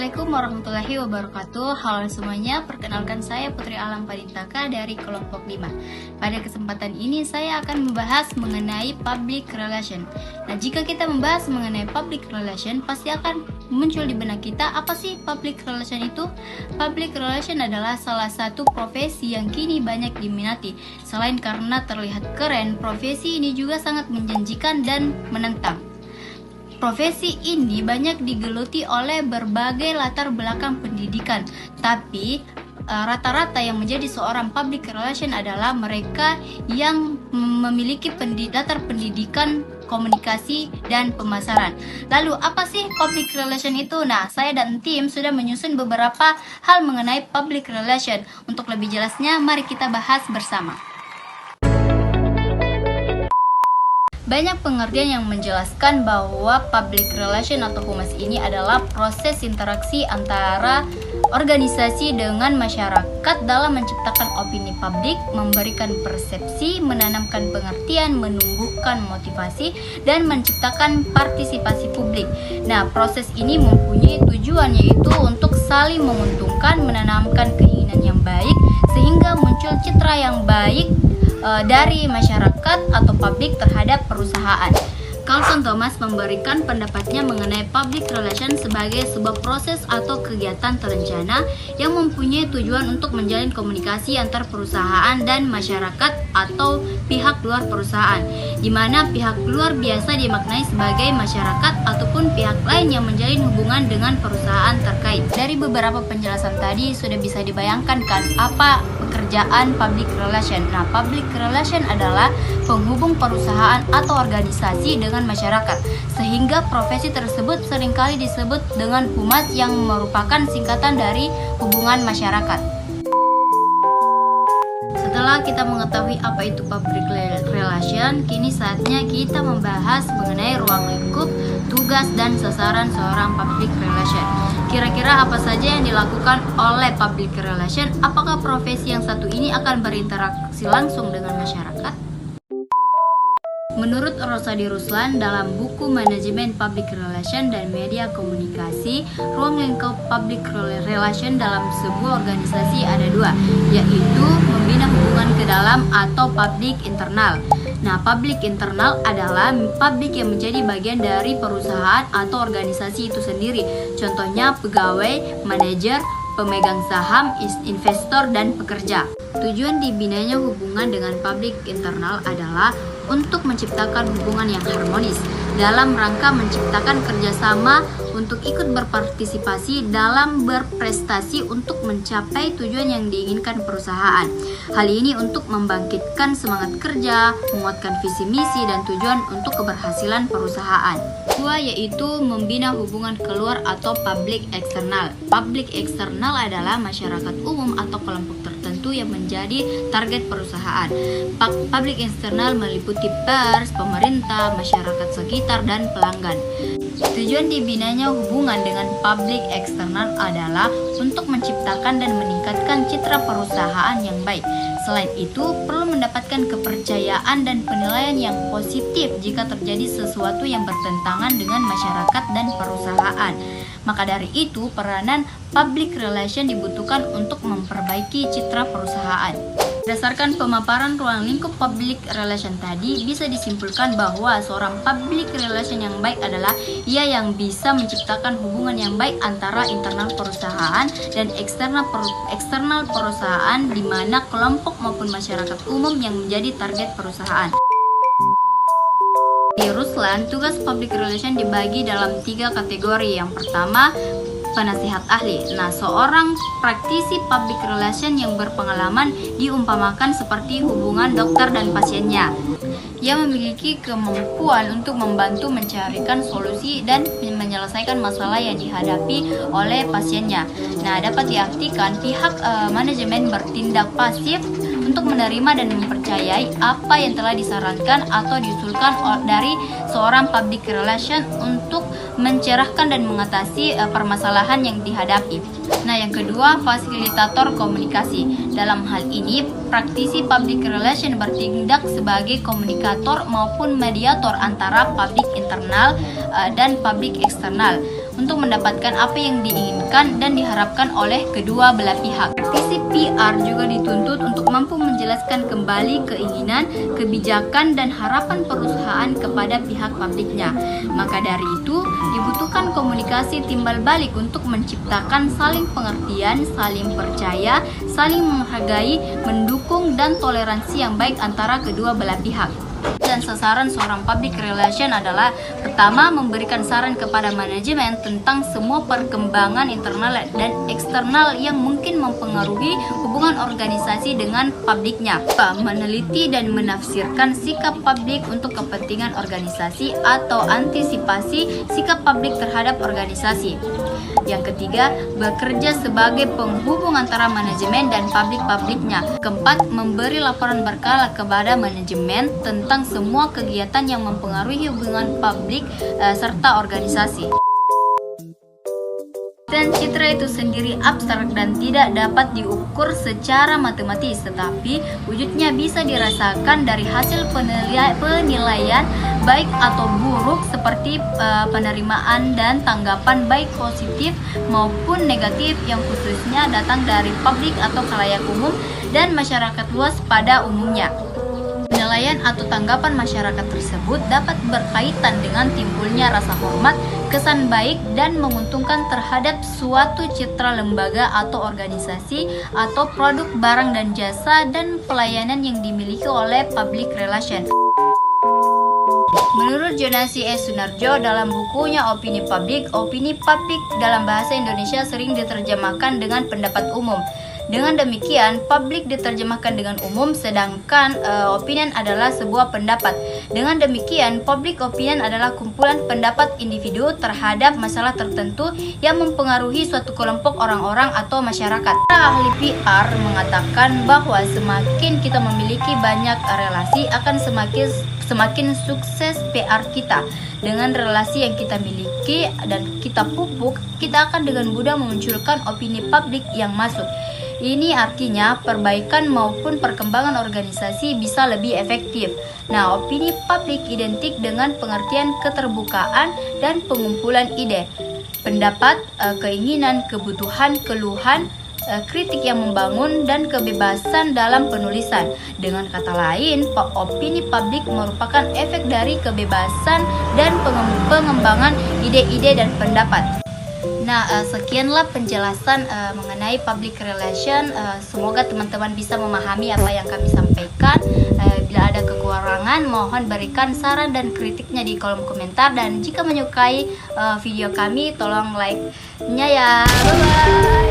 Assalamualaikum warahmatullahi wabarakatuh. Halo semuanya, perkenalkan saya Putri Alam Padintaka dari kelompok 5. Pada kesempatan ini saya akan membahas mengenai public relation. Nah, jika kita membahas mengenai public relation, pasti akan muncul di benak kita, apa sih public relation itu? Public relation adalah salah satu profesi yang kini banyak diminati. Selain karena terlihat keren, profesi ini juga sangat menjanjikan dan menantang. Profesi ini banyak digeluti oleh berbagai latar belakang pendidikan, tapi rata-rata yang menjadi seorang public relation adalah mereka yang memiliki latar pendidikan komunikasi dan pemasaran. Lalu apa sih public relation itu? Nah, saya dan tim sudah menyusun beberapa hal mengenai public relation. Untuk lebih jelasnya, mari kita bahas bersama. Banyak pengertian yang menjelaskan bahwa public relation atau humas ini adalah proses interaksi antara organisasi dengan masyarakat dalam menciptakan opini publik, memberikan persepsi, menanamkan pengertian, menumbuhkan motivasi, dan menciptakan partisipasi publik. Nah, proses ini mempunyai tujuan yaitu untuk saling menguntungkan, menanamkan keinginan yang baik, sehingga muncul citra yang baik dari masyarakat atau publik terhadap perusahaan. Carlton Thomas memberikan pendapatnya mengenai public relation sebagai sebuah proses atau kegiatan terencana yang mempunyai tujuan untuk menjalin komunikasi antar perusahaan dan masyarakat atau pihak luar perusahaan, di mana pihak luar biasa dimaknai sebagai masyarakat ataupun pihak lain yang menjalin hubungan dengan perusahaan terkait. Dari beberapa penjelasan tadi sudah bisa dibayangkan kan apa pekerjaan public relation. Nah, public relation adalah penghubung perusahaan atau organisasi dengan masyarakat, sehingga profesi tersebut seringkali disebut dengan humas yang merupakan singkatan dari hubungan masyarakat. Setelah kita mengetahui apa itu public relation, kini saatnya kita membahas mengenai ruang lingkup, tugas, dan sasaran seorang public relation. Kira-kira apa saja yang dilakukan oleh public relation? Apakah profesi yang satu ini akan berinteraksi langsung dengan masyarakat? Menurut Rosadi Ruslan dalam buku Manajemen Public Relation dan Media Komunikasi, ruang lingkup public relation dalam sebuah organisasi ada dua, yaitu membina hubungan ke dalam atau public internal. Nah, public internal adalah publik yang menjadi bagian dari perusahaan atau organisasi itu sendiri. Contohnya pegawai, manajer, pemegang saham, investor, dan pekerja. Tujuan dibinanya hubungan dengan publik internal adalah untuk menciptakan hubungan yang harmonis dalam rangka menciptakan kerjasama untuk ikut berpartisipasi dalam berprestasi untuk mencapai tujuan yang diinginkan perusahaan. Hal ini untuk membangkitkan semangat kerja, menguatkan visi misi dan tujuan untuk keberhasilan perusahaan. Kedua yaitu membina hubungan keluar atau public eksternal. Public eksternal adalah masyarakat umum atau kelompok tertentu yang menjadi target perusahaan. Public eksternal meliputi pers, pemerintah, masyarakat sekitar, dan pelanggan. Tujuan dibinanya hubungan dengan public eksternal adalah untuk menciptakan dan meningkatkan citra perusahaan yang baik. Selain itu, perlu mendapatkan kepercayaan dan penilaian yang positif jika terjadi sesuatu yang bertentangan dengan masyarakat dan perusahaan. Maka dari itu, peranan public relation dibutuhkan untuk memperbaiki citra perusahaan. Berdasarkan pemaparan ruang lingkup public relation tadi, bisa disimpulkan bahwa seorang public relation yang baik adalah ia yang bisa menciptakan hubungan yang baik antara internal perusahaan dan eksternal perusahaan, di mana kelompok maupun masyarakat umum yang menjadi target perusahaan. Di Ruslan, tugas public relation dibagi dalam 3 kategori. Yang pertama, penasihat ahli. Nah, seorang praktisi public relation yang berpengalaman diumpamakan seperti hubungan dokter dan pasiennya. Ia memiliki kemampuan untuk membantu mencarikan solusi dan menyelesaikan masalah yang dihadapi oleh pasiennya. Nah, dapat diartikan pihak manajemen bertindak pasif untuk menerima dan mempercayai apa yang telah disarankan atau diusulkan dari seorang public relation untuk mencerahkan dan mengatasi permasalahan yang dihadapi. Nah, yang kedua, fasilitator komunikasi. Dalam hal ini, praktisi public relation bertindak sebagai komunikator maupun mediator antara publik internal dan publik eksternal untuk mendapatkan apa yang diinginkan dan diharapkan oleh kedua belah pihak. Praktisi PR juga dituntut untuk mampu menjelaskan kembali keinginan, kebijakan, dan harapan perusahaan kepada pihak publiknya. Maka dari itu, dibutuhkan komunikasi timbal balik untuk menciptakan saling pengertian, saling percaya, saling menghargai, mendukung, dan toleransi yang baik antara kedua belah pihak. Dan sasaran seorang public relation adalah pertama, memberikan saran kepada manajemen tentang semua perkembangan internal dan eksternal yang mungkin mempengaruhi hubungan organisasi dengan publiknya. Meneliti dan menafsirkan sikap publik untuk kepentingan organisasi atau antisipasi sikap publik terhadap organisasi. Yang ketiga, bekerja sebagai penghubung antara manajemen dan publiknya. Keempat, memberi laporan berkala kepada manajemen tentang semua kegiatan yang mempengaruhi hubungan publik serta organisasi. Dan citra itu sendiri abstrak dan tidak dapat diukur secara matematis, tetapi wujudnya bisa dirasakan dari hasil penilaian baik atau buruk seperti penerimaan dan tanggapan baik positif maupun negatif yang khususnya datang dari publik atau khalayak umum dan masyarakat luas pada umumnya. Penilaian atau tanggapan masyarakat tersebut dapat berkaitan dengan timbulnya rasa hormat, kesan baik, dan menguntungkan terhadap suatu citra lembaga atau organisasi atau produk, barang, dan jasa dan pelayanan yang dimiliki oleh public relation. Menurut Jonasi S. Sunarjo dalam bukunya Opini Publik dalam bahasa Indonesia sering diterjemahkan dengan pendapat umum. Dengan demikian, publik diterjemahkan dengan umum, sedangkan opinion adalah sebuah pendapat. Dengan demikian, public opinion adalah kumpulan pendapat individu terhadap masalah tertentu yang mempengaruhi suatu kelompok orang-orang atau masyarakat. Para ahli PR mengatakan bahwa semakin kita memiliki banyak relasi, akan semakin sukses PR kita. Dengan relasi yang kita miliki dan kita pupuk, kita akan dengan mudah memunculkan opini publik yang masuk. Ini artinya perbaikan maupun perkembangan organisasi bisa lebih efektif. Nah, opini publik identik dengan pengertian keterbukaan dan pengumpulan ide, pendapat, keinginan, kebutuhan, keluhan, kritik yang membangun, dan kebebasan dalam penulisan. Dengan kata lain, opini publik merupakan efek dari kebebasan dan pengembangan ide-ide dan pendapat. Nah, sekianlah penjelasan mengenai public relation. Semoga teman-teman bisa memahami apa yang kami sampaikan. Bila ada kekurangan, mohon berikan saran dan kritiknya di kolom komentar. Dan jika menyukai video kami, tolong like-nya ya. Bye-bye.